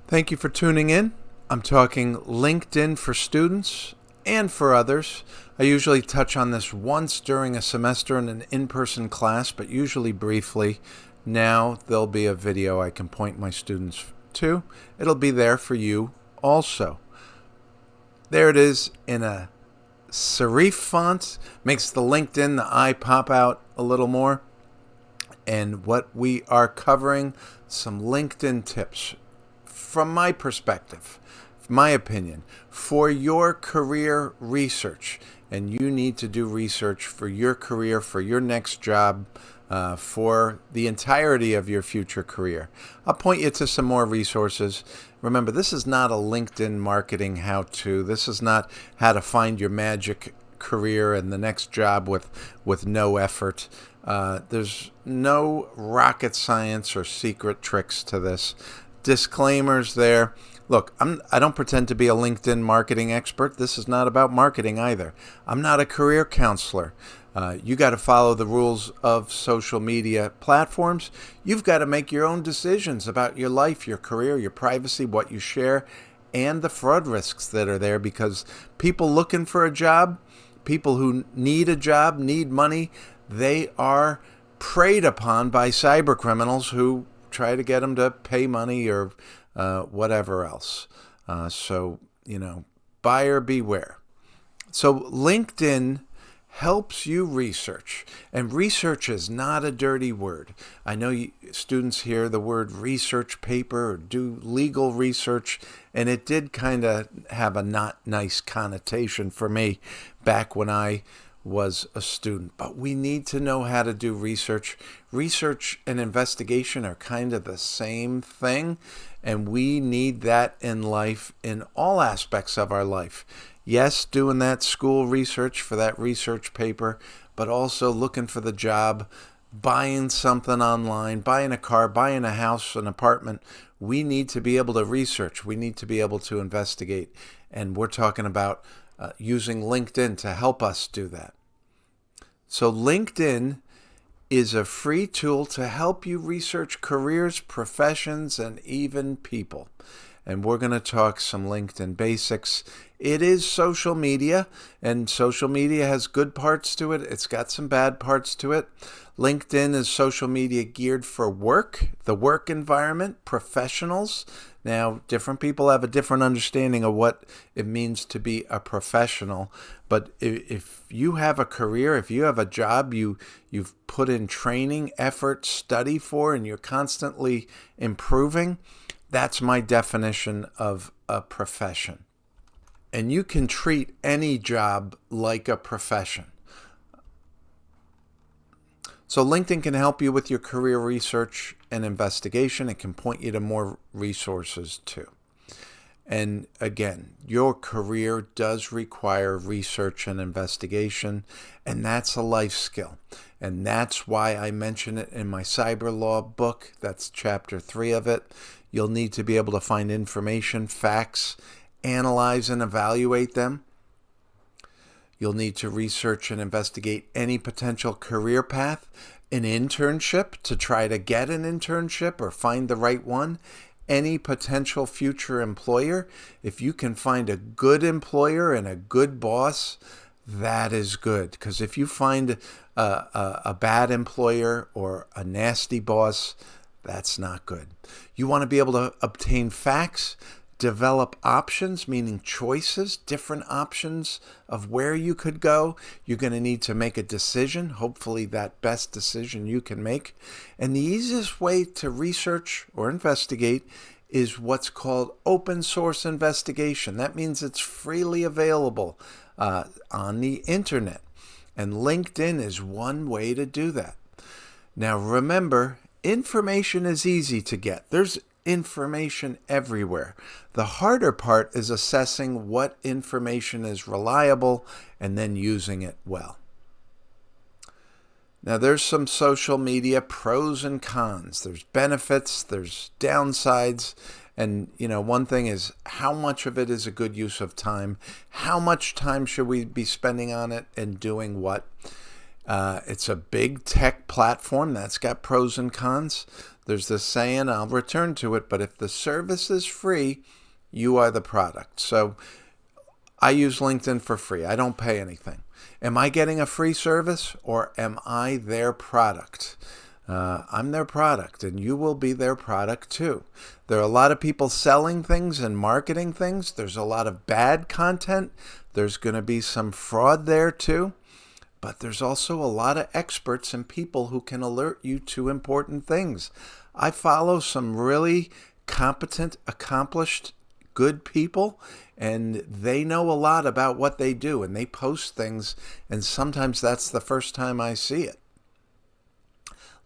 Thank you for tuning in. I'm talking LinkedIn for students and for others. I usually touch on this once during a semester in an in-person class, but usually briefly. Now there'll be a video I can point my students to. It'll be there for you also. There it is in a serif font. Makes the LinkedIn, the eye pop out a little more. And what we are covering, some LinkedIn tips from my perspective, my opinion, for your career research. And you need to do research for your career, for your next job, for the entirety of your future career. I'll point you to some more resources. Remember, this is not a LinkedIn marketing how-to. This is not how to find your magic career and the next job with no effort. There's no rocket science or secret tricks to this. Disclaimers there. Look, I don't pretend to be a LinkedIn marketing expert. This is not about marketing either. I'm not a career counselor. You got to follow the rules of social media platforms. You've got to make your own decisions about your life, your career, your privacy, what you share, and the fraud risks that are there, because people looking for a job, people who need a job, need money, they are preyed upon by cyber criminals who try to get them to pay money or whatever else. So, buyer beware. So LinkedIn helps you research, and research is not a dirty word. I know students hear the word research paper or do legal research, and it did kind of have a not nice connotation for me back when I was a student. But we need to know how to do research. Research and investigation are kind of the same thing, and we need that in life, in all aspects of our life. Yes, doing that school research for that research paper, but also looking for the job, buying something online, buying a car, buying a house, an apartment. We need to be able to research. We need to be able to investigate. And we're talking about using LinkedIn to help us do that. So LinkedIn is a free tool to help you research careers, professions, and even people. And we're going to talk some LinkedIn basics. It is social media, and social media has good parts to it. It's got some bad parts to it. LinkedIn is social media geared for work, the work environment, professionals. Now, different people have a different understanding of what it means to be a professional. But if you have a career, if you have a job you've put in training, effort, study for, and you're constantly improving, that's my definition of a profession. And you can treat any job like a profession. So LinkedIn can help you with your career research and investigation. It can point you to more resources too. And again, your career does require research and investigation, and that's a life skill. And that's why I mention it in my cyber law book. That's chapter 3 of it. You'll need to be able to find information, facts, analyze and evaluate them. You'll need to research and investigate any potential career path, an internship to try to get an internship or find the right one, any potential future employer. If you can find a good employer and a good boss, that is good. Because if you find a bad employer or a nasty boss, that's not good. You want to be able to obtain facts, develop options, meaning choices, different options of where you could go. You're going to need to make a decision, hopefully that best decision you can make. And the easiest way to research or investigate is what's called open source investigation. That means it's freely available on the internet. And LinkedIn is one way to do that. Now remember, information is easy to get. There's information everywhere. The harder part is assessing what information is reliable and then using it well. Now there's some social media pros and cons. There's benefits, there's downsides, and one thing is how much of it is a good use of time. How much time should we be spending on it and doing what? It's a big tech platform that's got pros and cons. There's this saying, I'll return to it, but if the service is free, you are the product. So I use LinkedIn for free. I don't pay anything. Am I getting a free service, or am I their product? I'm their product, and you will be their product too. There are a lot of people selling things and marketing things. There's a lot of bad content. There's going to be some fraud there too. But there's also a lot of experts and people who can alert you to important things. I follow some really competent, accomplished, good people, and they know a lot about what they do, and they post things, and sometimes that's the first time I see it.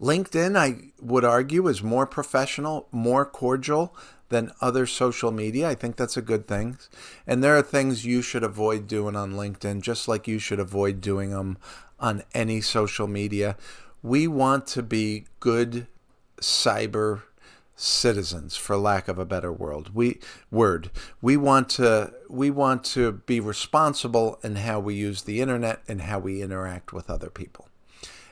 LinkedIn, I would argue, is more professional, more cordial than other social media. I think that's a good thing. And there are things you should avoid doing on LinkedIn, just like you should avoid doing them on any social media. We want to be good cyber citizens, for lack of a better word. We want to be responsible in how we use the internet and how we interact with other people.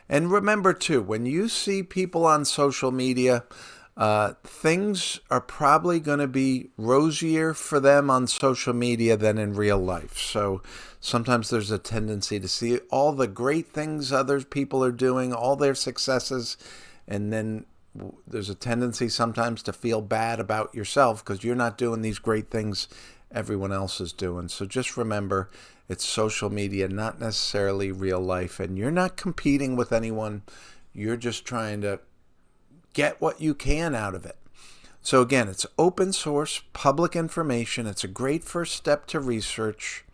And remember, too, when you see people on social media, things are probably going to be rosier for them on social media than in real life. So sometimes there's a tendency to see all the great things other people are doing, all their successes, and then there's a tendency sometimes to feel bad about yourself because you're not doing these great things everyone else is doing. So just remember, it's social media, not necessarily real life, and you're not competing with anyone. You're just trying to get what you can out of it. So again, it's open source, public information. It's a great first step to research.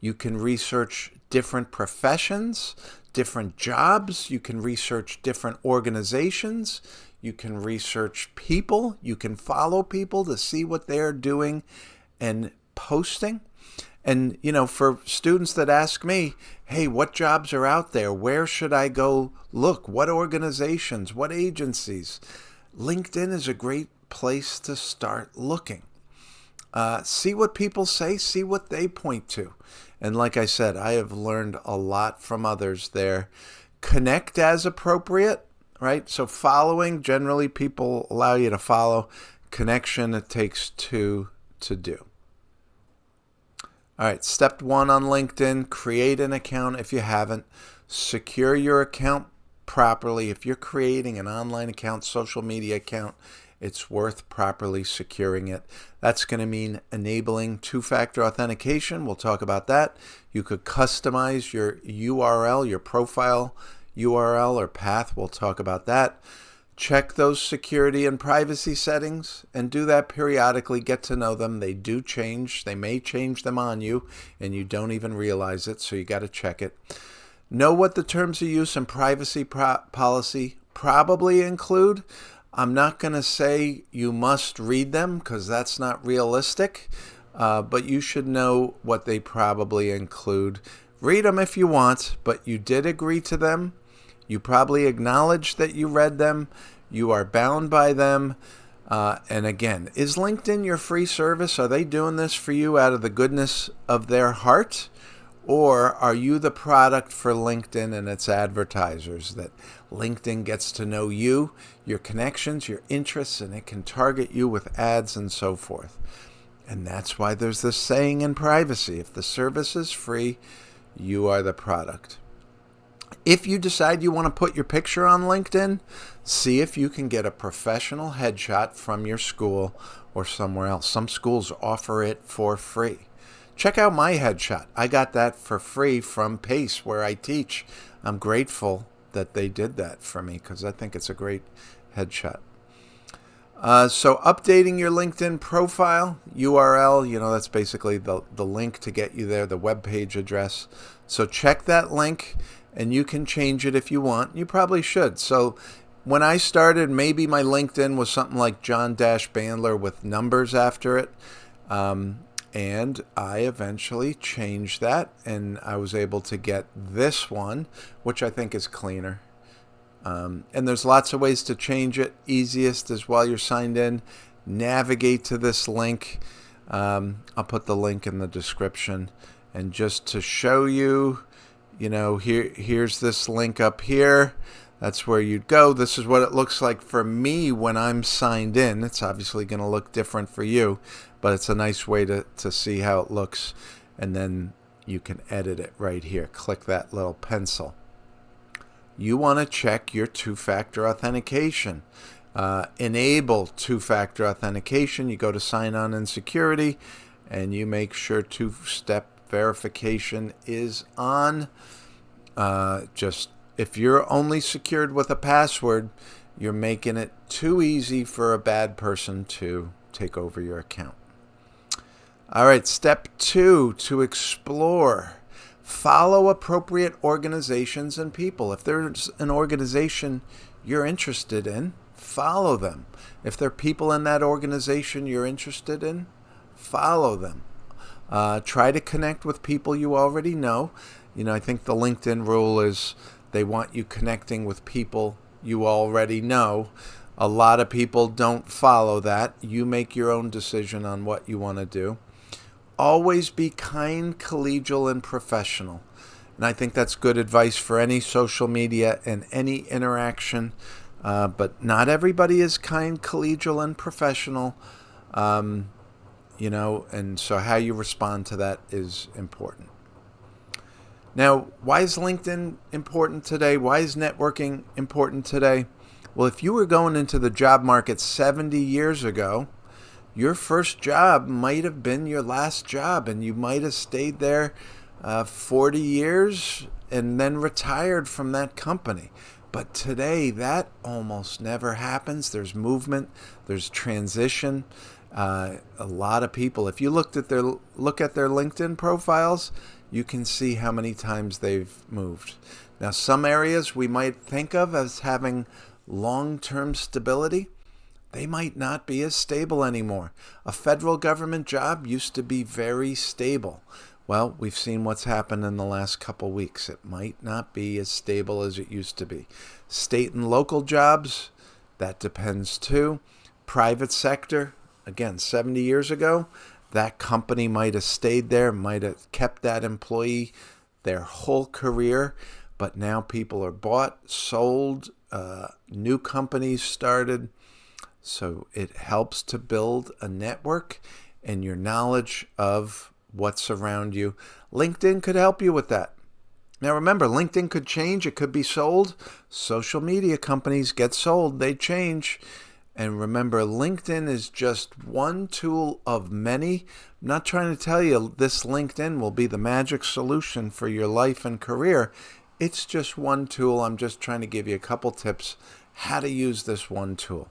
You can research different professions, different jobs. You can research different organizations. You can research people. You can follow people to see what they're doing and posting. And, for students that ask me, hey, what jobs are out there? Where should I go look? What organizations? What agencies? LinkedIn is a great place to start looking. See what people say, see what they point to. And like I said, I have learned a lot from others there. Connect as appropriate, right? So following, generally people allow you to follow. Connection, it takes two to do. All right, step 1 on LinkedIn, create an account if you haven't. Secure your account properly. If you're creating an online account, social media account, it's worth properly securing it. That's going to mean enabling two-factor authentication. We'll talk about that. You could customize your URL, your profile URL or path. We'll talk about that. Check those security and privacy settings and do that periodically. Get to know them. They do change. They may change them on you and you don't even realize it, so you got to check it. Know what the terms of use and privacy policy probably include. I'm not going to say you must read them because that's not realistic, but you should know what they probably include. Read them if you want, but you did agree to them. You probably acknowledge that you read them. You are bound by them. And again, is LinkedIn your free service? Are they doing this for you out of the goodness of their heart? Or are you the product for LinkedIn and its advertisers, that LinkedIn gets to know you, your connections, your interests, and it can target you with ads and so forth? And that's why there's this saying in privacy: if the service is free, you are the product. If you decide you want to put your picture on LinkedIn, see if you can get a professional headshot from your school or somewhere else. Some schools offer it for free. Check out my headshot. I got that for free from Pace, where I teach. I'm grateful that they did that for me because I think it's a great headshot. So updating your LinkedIn profile, URL, that's basically the link to get you there, the web page address. So check that link, and you can change it if you want. You probably should. So when I started, maybe my LinkedIn was something like John Bandler with numbers after it. And I eventually changed that, and I was able to get this one, which I think is cleaner. And there's lots of ways to change it. Easiest is while you're signed in, navigate to this link. I'll put the link in the description. And just to show you, here's this link up here. That's where you'd go. This is what it looks like for me when I'm signed in. It's obviously going to look different for you, but it's a nice way to see how it looks. And then you can edit it right here. Click that little pencil. You want to check your two-factor authentication. Enable two-factor authentication. You go to sign on in security and you make sure two-step verification is on. Just if you're only secured with a password, you're making it too easy for a bad person to take over your account. All right, step 2, to explore. Follow appropriate organizations and people. If there's an organization you're interested in, follow them. If there are people in that organization you're interested in, follow them. Try to connect with people you already know. I think the LinkedIn rule is they want you connecting with people you already know. A lot of people don't follow that. You make your own decision on what you want to do. Always be kind, collegial, and professional. And I think that's good advice for any social media and any interaction. But not everybody is kind, collegial, and professional. And so how you respond to that is important. Now, why is LinkedIn important today? Why is networking important today? Well, if you were going into the job market 70 years ago, your first job might have been your last job, and you might have stayed there 40 years and then retired from that company. But today, that almost never happens. There's movement, there's transition. A lot of people, if you look at their LinkedIn profiles, you can see how many times they've moved. Now, some areas we might think of as having long-term stability, they might not be as stable anymore. A federal government job used to be very stable. Well, we've seen what's happened in the last couple weeks. It might not be as stable as it used to be. State and local jobs, that depends too. Private sector, again, 70 years ago, that company might have stayed there, might have kept that employee their whole career, but now people are bought, sold, new companies started. So it helps to build a network and your knowledge of what's around you. LinkedIn could help you with that. Now remember, LinkedIn could change. It could be sold. Social media companies get sold. They change. And remember, LinkedIn is just one tool of many. I'm not trying to tell you this LinkedIn will be the magic solution for your life and career. It's just one tool. I'm just trying to give you a couple tips how to use this one tool.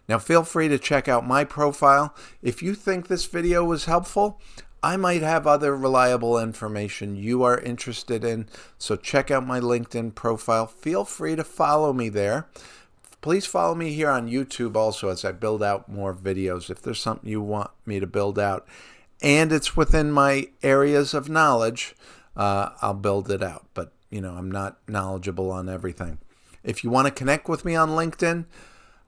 Now, feel free to check out my profile. If you think this video was helpful, I might have other reliable information you are interested in. So check out my LinkedIn profile. Feel free to follow me there. Please follow me here on YouTube also as I build out more videos. If there's something you want me to build out and it's within my areas of knowledge, I'll build it out. But, I'm not knowledgeable on everything. If you want to connect with me on LinkedIn,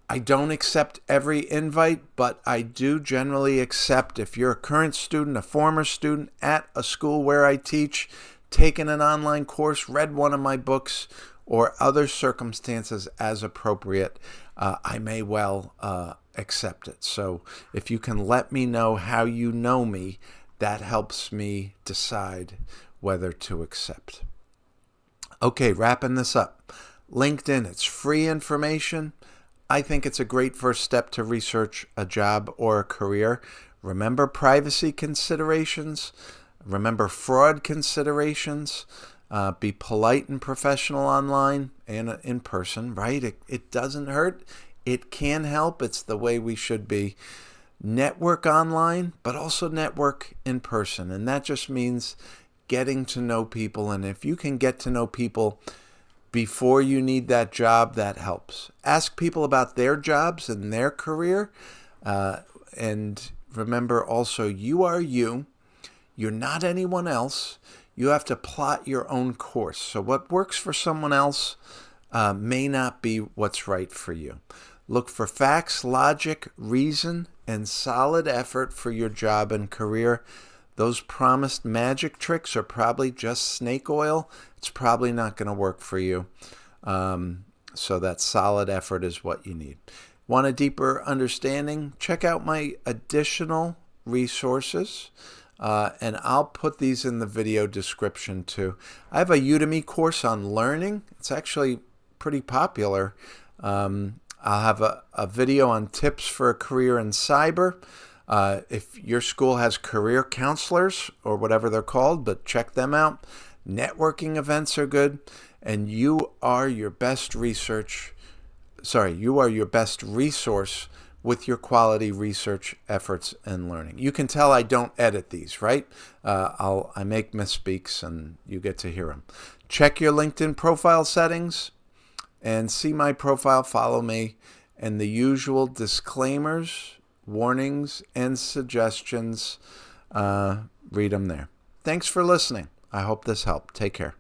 I don't accept every invite, but I do generally accept if you're a current student, a former student at a school where I teach, taken an online course, read one of my books, or other circumstances as appropriate, I may well accept it. So if you can let me know how you know me, that helps me decide whether to accept. Okay, wrapping this up. LinkedIn, it's free information. I think it's a great first step to research a job or a career. Remember privacy considerations. Remember fraud considerations. Be polite and professional online and in person, right? It doesn't hurt. It can help. It's the way we should be. Network online, but also network in person. And that just means getting to know people. And if you can get to know people before you need that job, that helps. Ask people about their jobs and their career. And remember also, you are you. You're not anyone else. You have to plot your own course. So what works for someone else may not be what's right for you. Look for facts, logic, reason, and solid effort for your job and career. Those promised magic tricks are probably just snake oil. It's probably not going to work for you. So that solid effort is what you need. Want a deeper understanding? Check out my additional resources. And I'll put these in the video description too. I have a Udemy course on learning. It's actually pretty popular. I'll have a video on tips for a career in cyber. If your school has career counselors or whatever they're called, but check them out. Networking events are good. And you are your best resource with your quality research efforts and learning. You can tell I don't edit these, right? I make misspeaks and you get to hear them. Check your LinkedIn profile settings and see my profile, follow me, and the usual disclaimers, warnings, and suggestions. Read them there. Thanks for listening. I hope this helped. Take care.